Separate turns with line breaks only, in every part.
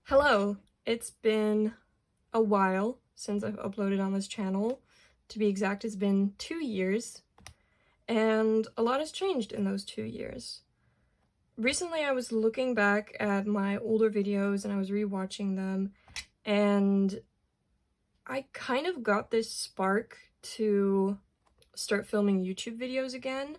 Hello! It's been a while since I've uploaded on this channel. To be exact, it's been 2 years, and a lot has changed in those 2 years. Recently, I was looking back at my older videos and I was rewatching them, and I kind of got this spark to start filming YouTube videos again.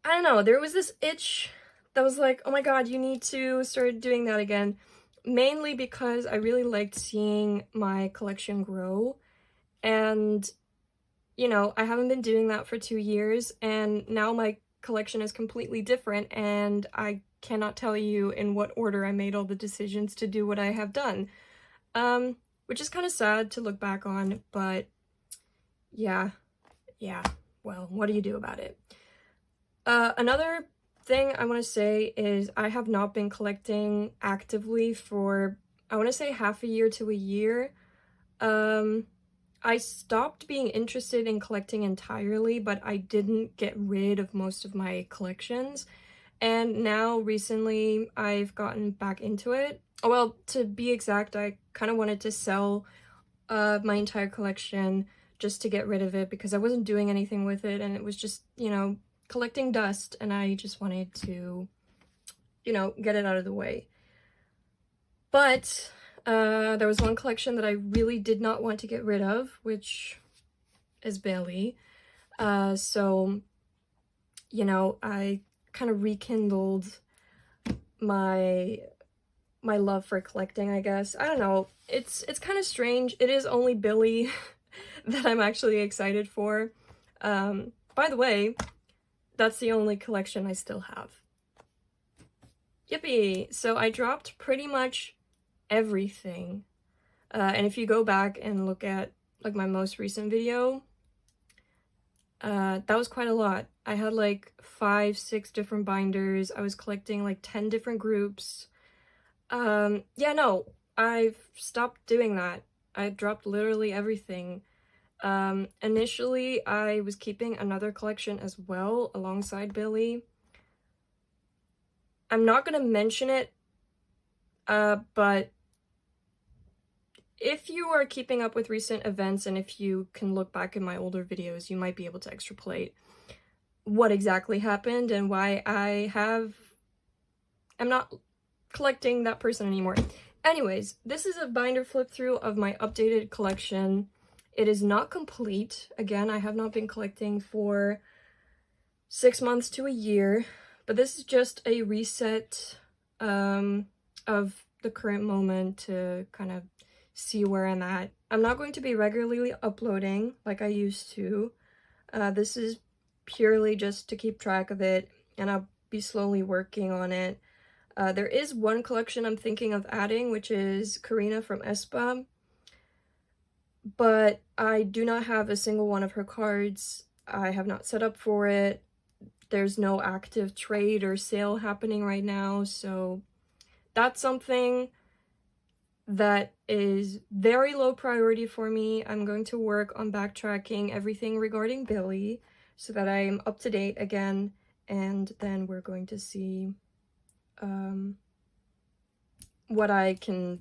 I don't know, there was this itch that was like, oh my god, you need to start doing that again. Mainly because I really liked seeing my collection grow, and, you know, I haven't been doing that for 2 years, and now my collection is completely different, and I cannot tell you in what order I made all the decisions to do what I have done. Which is kind of sad to look back on, but yeah, well, what do you do about it? Another thing I want to say is I have not been collecting actively for, I want to say, half a year to a year. I stopped being interested in collecting entirely, but I didn't get rid of most of my collections. And now recently I've gotten back into it. Well, to be exact, I kind of wanted to sell my entire collection just to get rid of it because I wasn't doing anything with it, and it was just, you know, collecting dust, and I just wanted to, you know, get it out of the way. But there was one collection that I really did not want to get rid of, which is BILLIE. So, you know, I kind of rekindled my love for collecting, I guess. I don't know. It's kind of strange. It is only BILLIE that I'm actually excited for. By the way, that's the only collection I still have. Yippee! So I dropped pretty much everything. And if you go back and look at like my most recent video, that was quite a lot. I had like 5-6 different binders. I was collecting like 10 different groups. Yeah, no, I've stopped doing that. I dropped literally everything. Initially, I was keeping another collection as well alongside BILLIE. I'm not gonna mention it, but if you are keeping up with recent events and if you can look back in my older videos, you might be able to extrapolate what exactly happened and why I'm not collecting that person anymore. Anyways, this is a binder flip through of my updated collection. It is not complete. Again, I have not been collecting for 6 months to a year, but this is just a reset of the current moment to kind of see where I'm at. I'm not going to be regularly uploading like I used to. This is purely just to keep track of it, and I'll be slowly working on it. There is one collection I'm thinking of adding, which is Karina from Espa, but I do not have a single one of her cards. I have not set up for it. There's no active trade or sale happening right now, so that's something that is very low priority for me. I'm going to work on backtracking everything regarding BILLIE so that I am up to date again, and then we're going to see what I can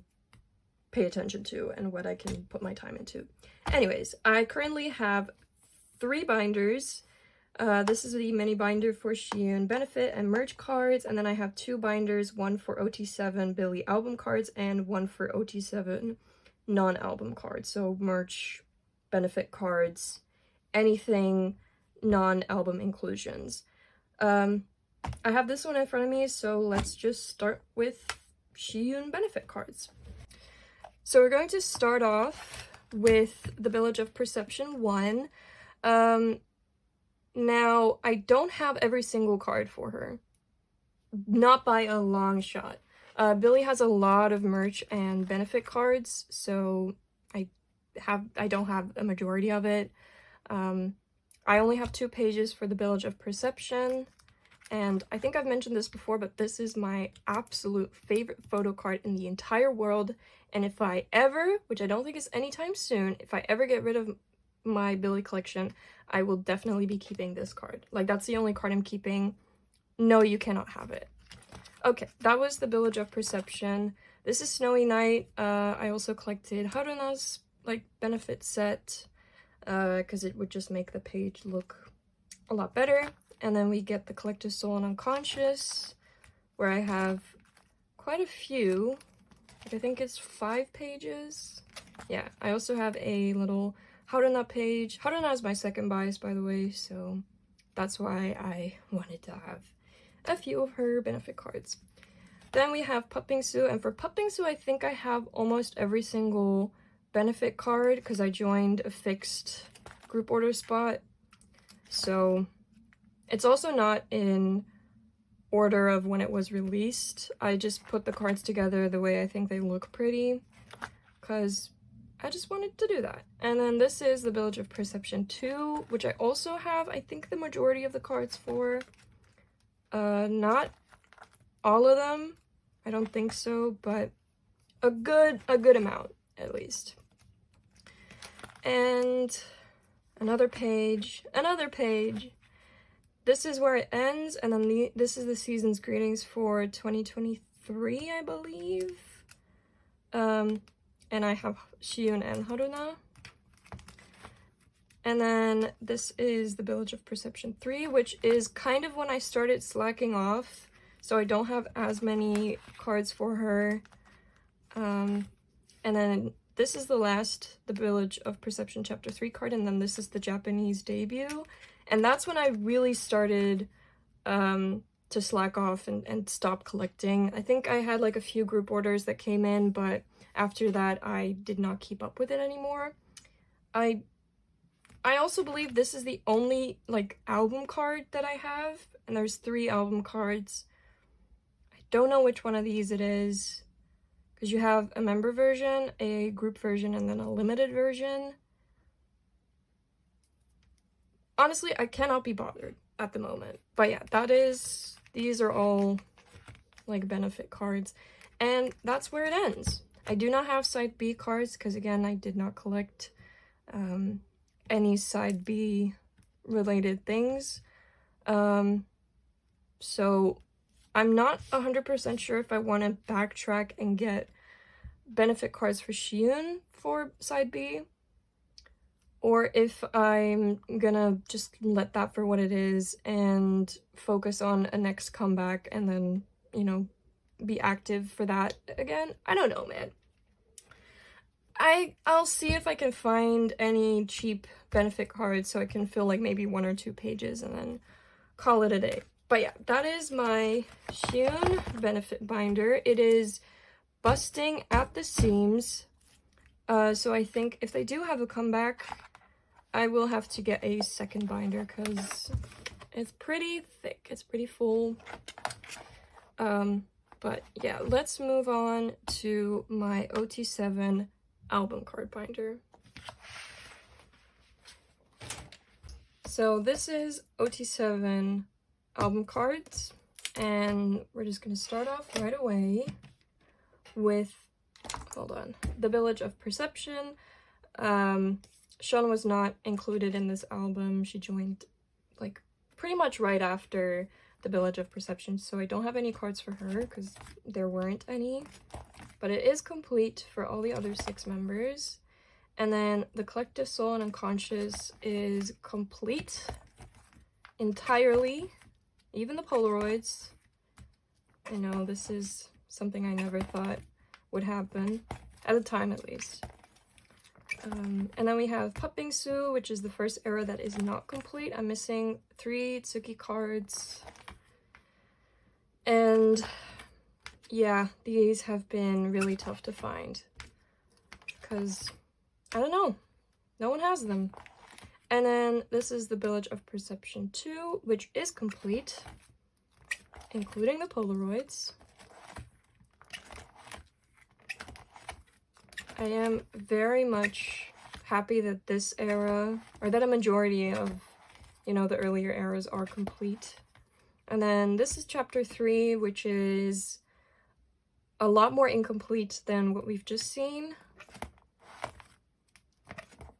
pay attention to and what I can put my time into. Anyways, I currently have 3 binders. This is the mini binder for Shiyun benefit and merch cards, and then I have 2 binders, one for OT7 BILLIE album cards and one for OT7 non-album cards, so merch, benefit cards, anything non-album inclusions. I have this one in front of me, so let's just start with Shiyun benefit cards. So we're going to start off with the Village of Perception 1. Now, I don't have every single card for her. Not by a long shot. BILLIE has a lot of merch and benefit cards, so I don't have a majority of it. I only have 2 pages for the Village of Perception, and I think I've mentioned this before, but this is my absolute favorite photo card in the entire world, and if I ever, which I don't think is anytime soon, if I ever get rid of my BILLIE collection, I will definitely be keeping this card. Like, that's the only card I'm keeping. No, you cannot have it. Okay, that was the Village of Perception. This is Snowy Night. I also collected Haruna's like benefit set because it would just make the page look a lot better. And then we get the Collective Soul and Unconscious, where I have quite a few. I think it's 5 pages. Yeah, I also have a little Haruna page. Haruna is my second bias, by the way, so that's why I wanted to have a few of her benefit cards. Then we have Puppingsu, and for Puppingsu, I think I have almost every single benefit card because I joined a fixed group order spot. So it's also not in order of when it was released. I just put the cards together the way I think they look pretty because I just wanted to do that. And then this is the Village of Perception 2, which I also have, I think, the majority of the cards for. Not all of them. I don't think so, but a good amount, at least. And another page. This is where it ends, and then this is the season's greetings for 2023, I believe. And I have Shion and Haruna. And then this is the Village of Perception 3, which is kind of when I started slacking off, so I don't have as many cards for her. And then this is the Village of Perception Chapter 3 card, and then this is the Japanese debut. And that's when I really started to slack off and stop collecting. I think I had like a few group orders that came in, but after that I did not keep up with it anymore. I also believe this is the only like album card that I have, and there's 3 album cards. I don't know which one of these it is, because you have a member version, a group version, and then a limited version. Honestly, I cannot be bothered at the moment. But yeah, these are all like benefit cards, and that's where it ends. I do not have side B cards because again, I did not collect any side B related things. So I'm not 100% sure if I want to backtrack and get benefit cards for Shion for side B, or if I'm gonna just let that for what it is and focus on a next comeback and then, you know, be active for that again. I don't know, man. I'll see if I can find any cheap benefit cards so I can fill like maybe 1 or 2 pages and then call it a day. But yeah, that is my Shion benefit binder. It is busting at the seams. So I think if they do have a comeback, I will have to get a second binder because it's pretty thick. It's pretty full. But yeah, let's move on to my OT7 album card binder. So this is OT7 album cards, and we're just going to start off right away with, hold on, the Village of Perception. Sean was not included in this album. She joined like pretty much right after the Village of Perception, so I don't have any cards for her because there weren't any, but it is complete for all the other 6 members. And then the Collective Soul and Unconscious is complete entirely, even the Polaroids. I know this is something I never thought would happen, at the time at least. And then we have Puppingsu, which is the first era that is not complete. I'm missing 3 Tsuki cards. And yeah, these have been really tough to find because, I don't know, no one has them. And then this is the Village of Perception 2, which is complete, including the Polaroids. I am very much happy that this era, or that a majority of, you know, the earlier eras are complete. And then this is chapter 3, which is a lot more incomplete than what we've just seen.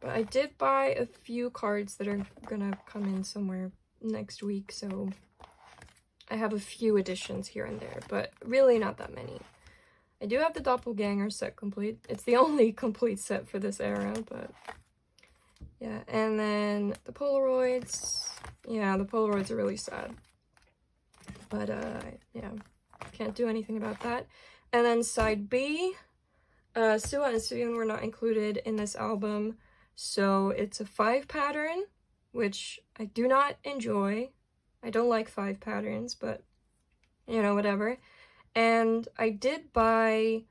But I did buy a few cards that are gonna come in somewhere next week, so I have a few additions here and there, but really not that many. I do have the Doppelganger set complete. It's the only complete set for this era, but yeah. And then the Polaroids. Yeah, the Polaroids are really sad. But yeah, can't do anything about that. And then side B, Sua and Suyun were not included in this album, so it's a 5 pattern, which I do not enjoy. I don't like 5 patterns, but you know, whatever. And I did buy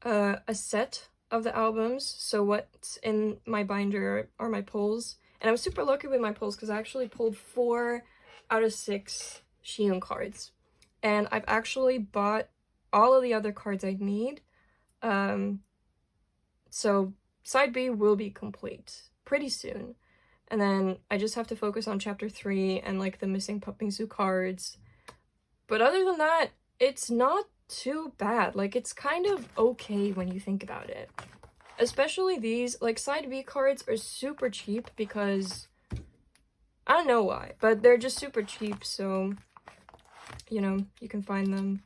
a set of the albums, so what's in my binder are my pulls. And I was super lucky with my pulls because I actually pulled 4 out of 6 Shion cards. And I've actually bought all of the other cards I need. So side B will be complete pretty soon. And then I just have to focus on chapter 3 and like the missing Puppingsu cards. But other than that, it's not too bad. Like, it's kind of okay when you think about it. Especially these, like, side B cards are super cheap because I don't know why, but they're just super cheap, so you know, you can find them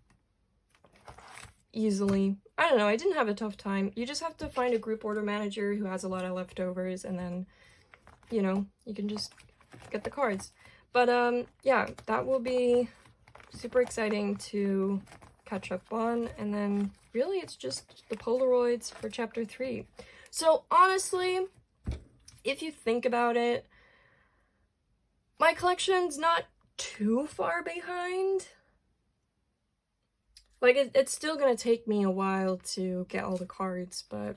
easily. I don't know, I didn't have a tough time. You just have to find a group order manager who has a lot of leftovers, and then, you know, you can just get the cards. But yeah, that will be super exciting to catch up on. And then really it's just the Polaroids for chapter 3. So honestly, if you think about it, my collection's not too far behind. Like, it's still gonna take me a while to get all the cards, but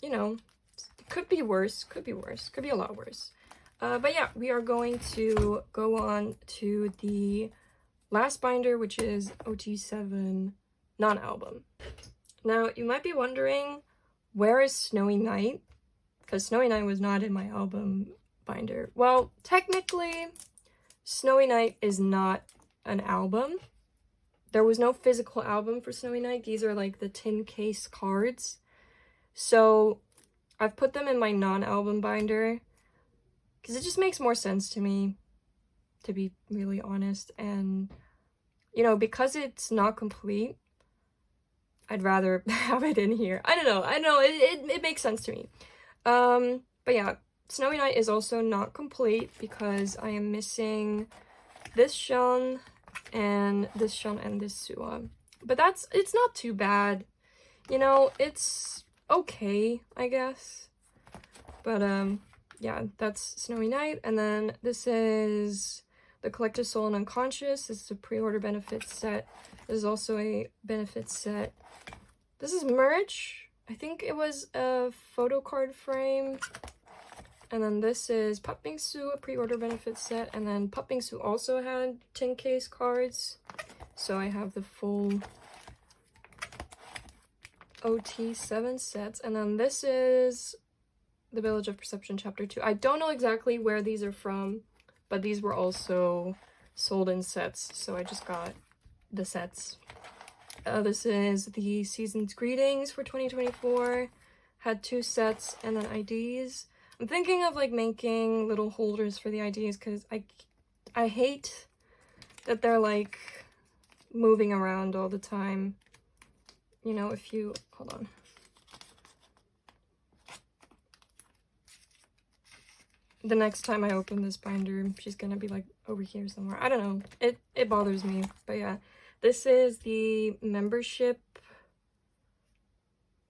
you know, it could be worse, could be worse, could be a lot worse. But yeah, we are going to go on to the last binder, which is OT7 non-album. Now, you might be wondering, where is Snowy Night? Because Snowy Night was not in my album binder. Well, technically, Snowy Night is not an album. There was no physical album for Snowy Night. These are like the tin case cards. So I've put them in my non-album binder because it just makes more sense to me, to be really honest. And, you know, because it's not complete, I'd rather have it in here. I don't know. It makes sense to me. But yeah, Snowy Night is also not complete because I am missing this Shun and this Shun and this Sua. But it's not too bad. You know, it's okay, I guess. But yeah, that's Snowy Night. And then this is the Collective Soul and Unconscious. This is a pre-order benefit set. This is also a benefit set. This is merch. I think it was a photo card frame. And then this is Puppingsu, a pre-order benefit set. And then Puppingsu also had tin case cards. So I have the full OT7 sets. And then this is the Village of Perception Chapter 2. I don't know exactly where these are from, but these were also sold in sets. So I just got the sets. This is the Season's Greetings for 2024. Had 2 sets and then IDs. I'm thinking of like making little holders for the IDs because I hate that they're like moving around all the time. You know, if you hold on. The next time I open this binder, she's gonna be like over here somewhere. I don't know. It bothers me. But yeah, this is the membership,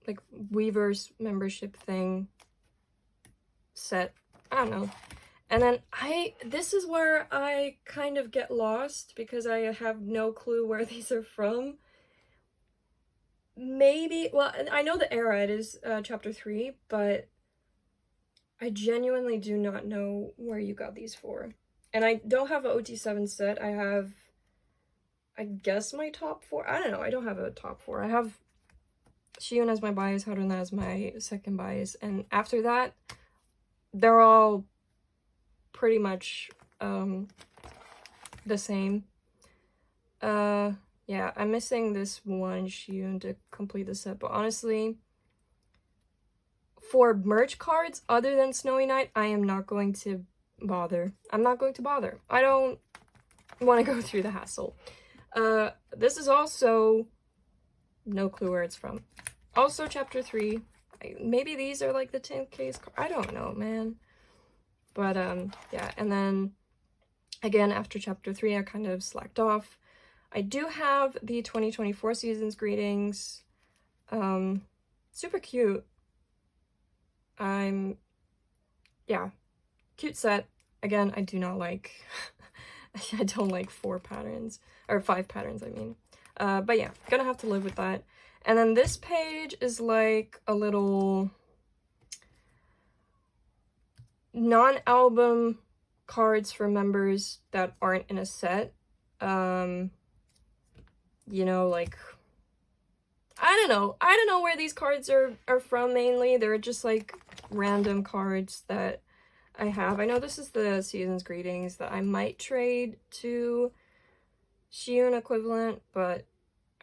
like Weverse membership thing set. I don't know. And then this is where I kind of get lost because I have no clue where these are from. Maybe, well, I know the era, it is chapter 3, but I genuinely do not know where you got these for. And I don't have an OT7 set. I have, I guess, my top 4. I don't know. I don't have a top 4. I have Shion as my bias, Haruna as my second bias. And after that, they're all pretty much the same. Yeah, I'm missing this one Shion to complete the set. But honestly, for merch cards other than Snowy Night, I am not going to bother. I'm not going to bother. I don't want to go through the hassle. This is also, no clue where it's from. Also chapter 3. Maybe these are like the 10th case. I don't know, man. But yeah, and then again after chapter 3 I kind of slacked off. I do have the 2024 season's greetings. Super cute. Yeah, cute set. Again, I do not like I don't like 4 patterns, or 5 patterns, I mean. But yeah, gonna have to live with that. And then this page is like a little non-album cards for members that aren't in a set. You know, like, I don't know where these cards are from mainly. They're just like random cards that I have. I know this is the season's greetings that I might trade to Shion equivalent, but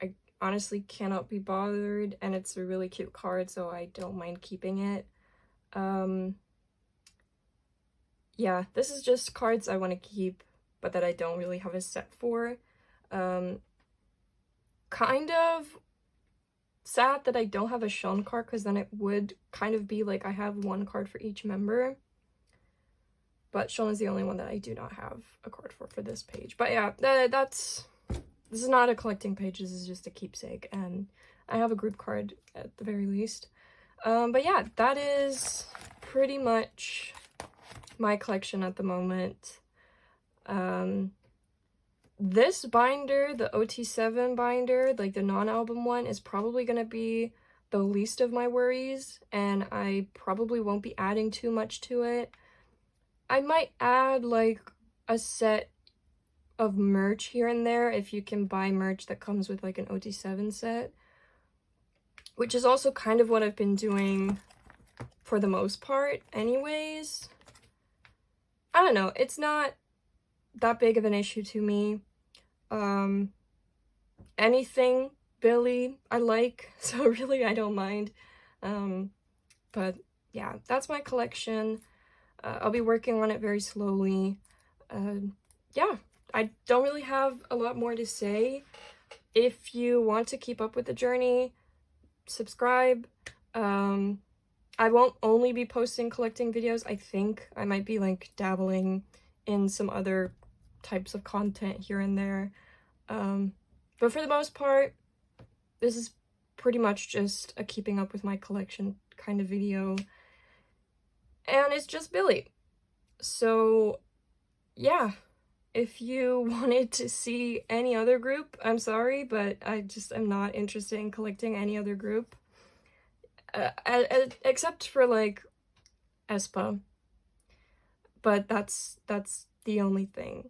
I honestly cannot be bothered, and it's a really cute card, so I don't mind keeping it. Yeah, this is just cards I want to keep, but that I don't really have a set for. Kind of sad that I don't have a Shon card, because then it would kind of be like I have 1 card for each member. But Shon is the only one that I do not have a card for this page. But yeah, this is not a collecting page, this is just a keepsake, and I have a group card at the very least. But yeah, that is pretty much my collection at the moment. This binder, the OT7 binder, like the non-album one, is probably gonna be the least of my worries, and I probably won't be adding too much to it. I might add like a set of merch here and there if you can buy merch that comes with like an OT7 set, which is also kind of what I've been doing for the most part anyways. I don't know, it's not that big of an issue to me. Anything BILLIE I like, so really I don't mind. But yeah, that's my collection. I'll be working on it very slowly. Yeah, I don't really have a lot more to say. If you want to keep up with the journey, subscribe. I won't only be posting collecting videos. I think I might be like dabbling in some other types of content here and there. But for the most part, this is pretty much just a keeping up with my collection kind of video. And it's just BILLIE. So yeah, if you wanted to see any other group, I'm sorry, but I just am not interested in collecting any other group. Except for like aespa. But that's the only thing.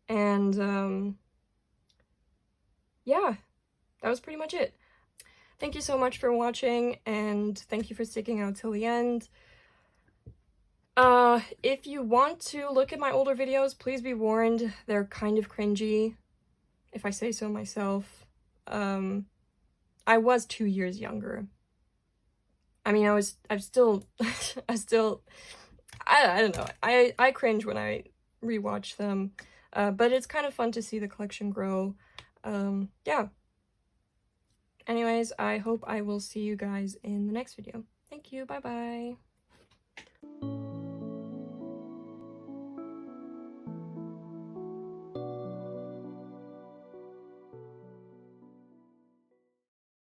And yeah, that was pretty much it. Thank you so much for watching, and thank you for sticking out till the end. If you want to look at my older videos, please be warned, they're kind of cringy, if I say so myself. I was 2 years younger. I mean, I'm still, I don't know, I cringe when I rewatch them, but it's kind of fun to see the collection grow. Yeah. Anyways, I hope I will see you guys in the next video. Thank you, bye bye.